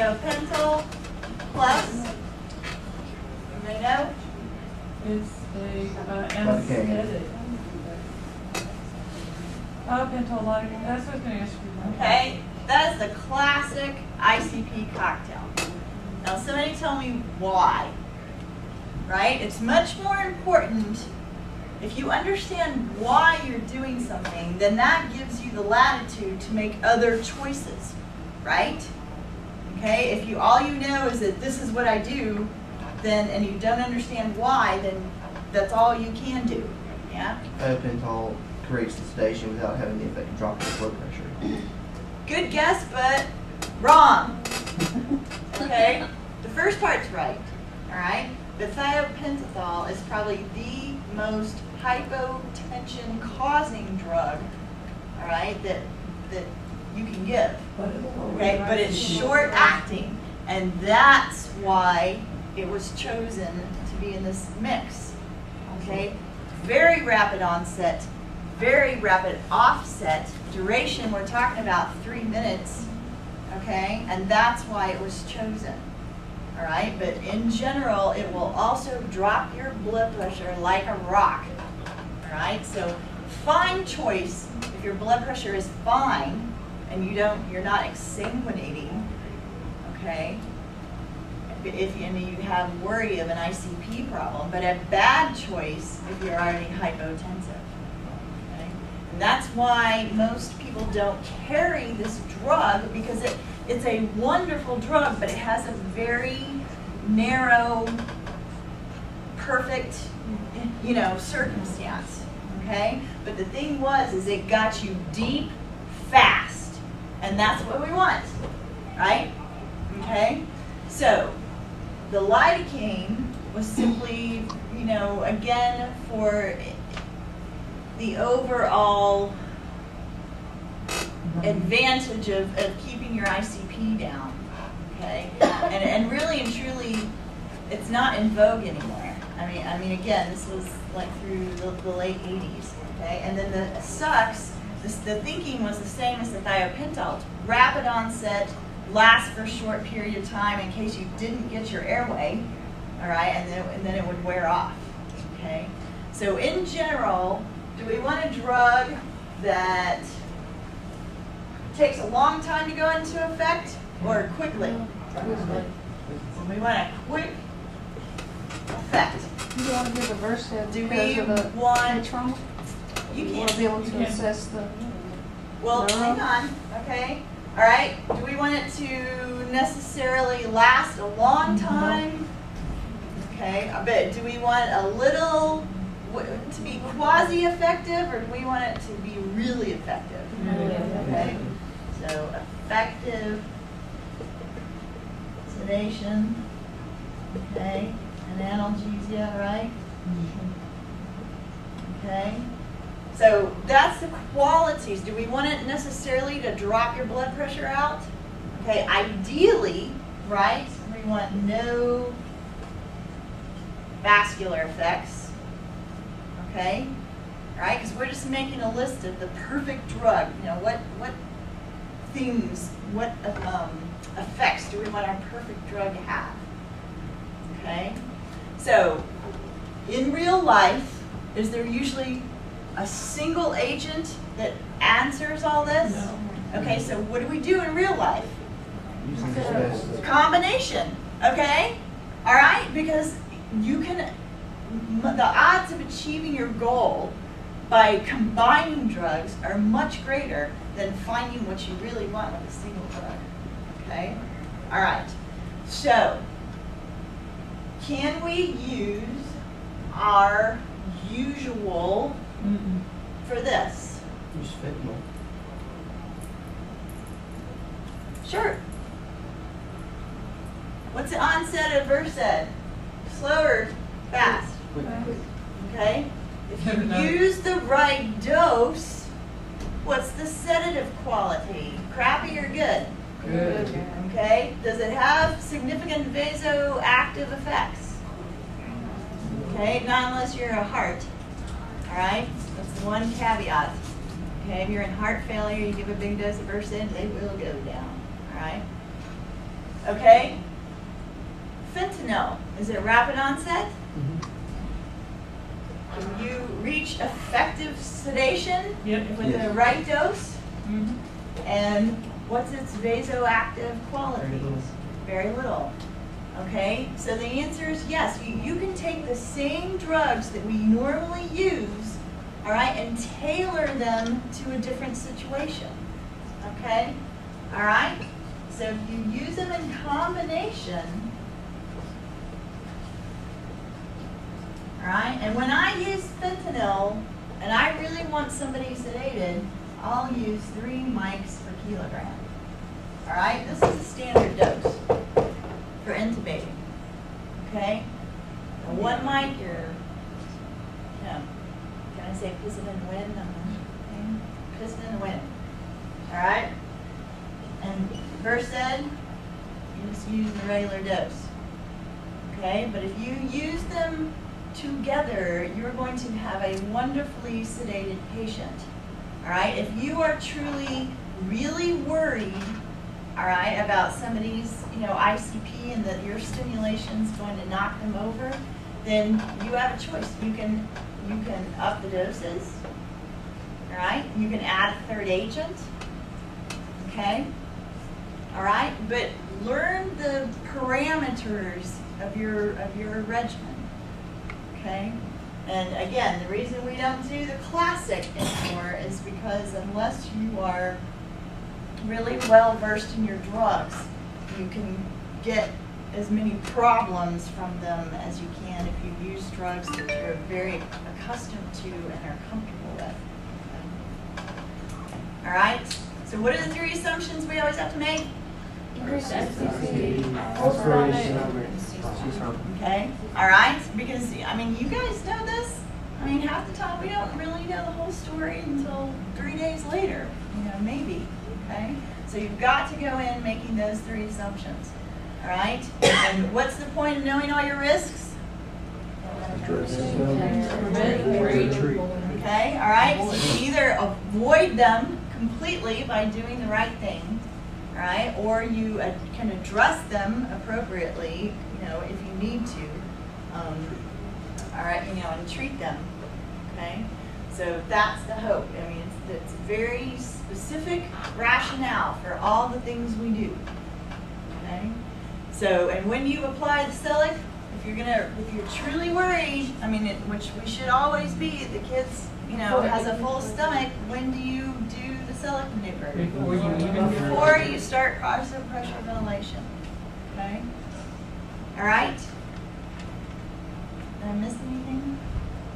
thiopental plus? Anybody know? It's the anesthetic. Thiopental, that's what I was going to ask you. Okay, that is the classic ICP cocktail. Now somebody tell me why, right? It's much more important if you understand why you're doing something, then that gives you the latitude to make other choices, right? Okay, if all you know is that this is what I do, then, and you don't understand why, then that's all you can do, yeah? Thiopental creates the sedation without having the effect of dropping the blood pressure. Good guess, but wrong. Okay, the first part's right, all right? The thiopental is probably the most hypotension causing drug, all right, that you can give, okay? But it's short acting, and that's why it was chosen to be in this mix, okay? Very rapid onset, very rapid offset, duration, we're talking about 3 minutes, okay? And that's why it was chosen, all right? But in general, it will also drop your blood pressure like a rock, all right? So fine choice if your blood pressure is fine and you're not exsanguinating, okay? If you have worry of an ICP problem, but a bad choice if you're already hypotensive. Okay? And that's why most people don't carry this drug, because it's a wonderful drug, but it has a very narrow, perfect, circumstance. Okay? But the thing is it got you deep, fast, and that's what we want, right? Okay? So the lidocaine was simply, again, for the overall advantage of keeping your ICP down, okay? And really and truly, it's not in vogue anymore. I mean, again, this was like through the late 80s, okay? And then the sucks, the thinking was the same as the thiopental, rapid onset, last for a short period of time in case you didn't get your airway, all right, and then it would wear off, okay? So in general, do we want a drug that takes a long time to go into effect or quickly? So we want a quick effect. You want to give a verse do we want trauma? You want to be able to assess the well, hang on, okay? All right, do we want it to necessarily last a long time? Okay, but do we want a little to be quasi-effective, or do we want it to be really effective? Okay, so effective sedation, okay, and analgesia, right? Okay. So that's the qualities. Do we want it necessarily to drop your blood pressure out? Okay, ideally, right, we want no vascular effects, okay? All right, because we're just making a list of the perfect drug. What things, what effects do we want our perfect drug to have? Okay, so in real life, is there usually a single agent that answers all this? No. Okay, so what do we do in real life? Using this best. Combination, okay? All right, because you can, the odds of achieving your goal by combining drugs are much greater than finding what you really want with a single drug, okay? All right, so can we use our usual for this? Use fentanyl. Sure. What's the onset of Versed? Slow or fast? Okay. If you use the right dose, what's the sedative quality? Crappy or good? Good. Okay. Does it have significant vasoactive effects? Okay. Not unless you're a heart. All right. That's the one caveat. Okay. If you're in heart failure, you give a big dose of Versed, they will go down. All right. Okay? Fentanyl, is it rapid onset? Can you reach effective sedation Yep. with Yes. the right dose? Mhm. And what's its vasoactive qualities? Very little. Very little. Okay, so the answer is yes. You can take the same drugs that we normally use, all right, and tailor them to a different situation. Okay, all right. So if you use them in combination, all right, and when I use fentanyl and I really want somebody sedated, I'll use 3 mics per kilogram. All right, this is a standard dose for intubating. Okay, and 1 mic, can I say piston and wind? Piston and wind. All right, and Versed, you just use the regular dose. Okay, but if you use them together, you're going to have a wonderfully sedated patient. All right, if you are truly really worried, all right, about somebody's, ICP and that your stimulation is going to knock them over, then you have a choice. You can up the doses, all right? You can add a third agent, okay? All right, but learn the parameters of your regimen, okay? And again, the reason we don't do the classic anymore is because unless you are really well versed in your drugs, you can get as many problems from them as you can if you use drugs that you're very accustomed to and are comfortable with. Okay. All right, so what are the 3 assumptions we always have to make? Increase FCC, full stomach. Okay, all right, because, you guys know this. Half the time we don't really know the whole story until 3 days later, maybe, okay? So you've got to go in making those 3 assumptions, all right? And what's the point of knowing all your risks? Okay, all right, so you can either avoid them completely by doing the right thing, all right, or you can address them appropriately, if you need to, all right, and treat them, okay? So that's the hope. It's very specific rationale for all the things we do, okay? So, and when you apply the Celic, if you're truly worried, which we should always be, the kids, has a full stomach, when do you do the Celic maneuver? Before you start positive pressure ventilation, okay? All right? Did I miss anything?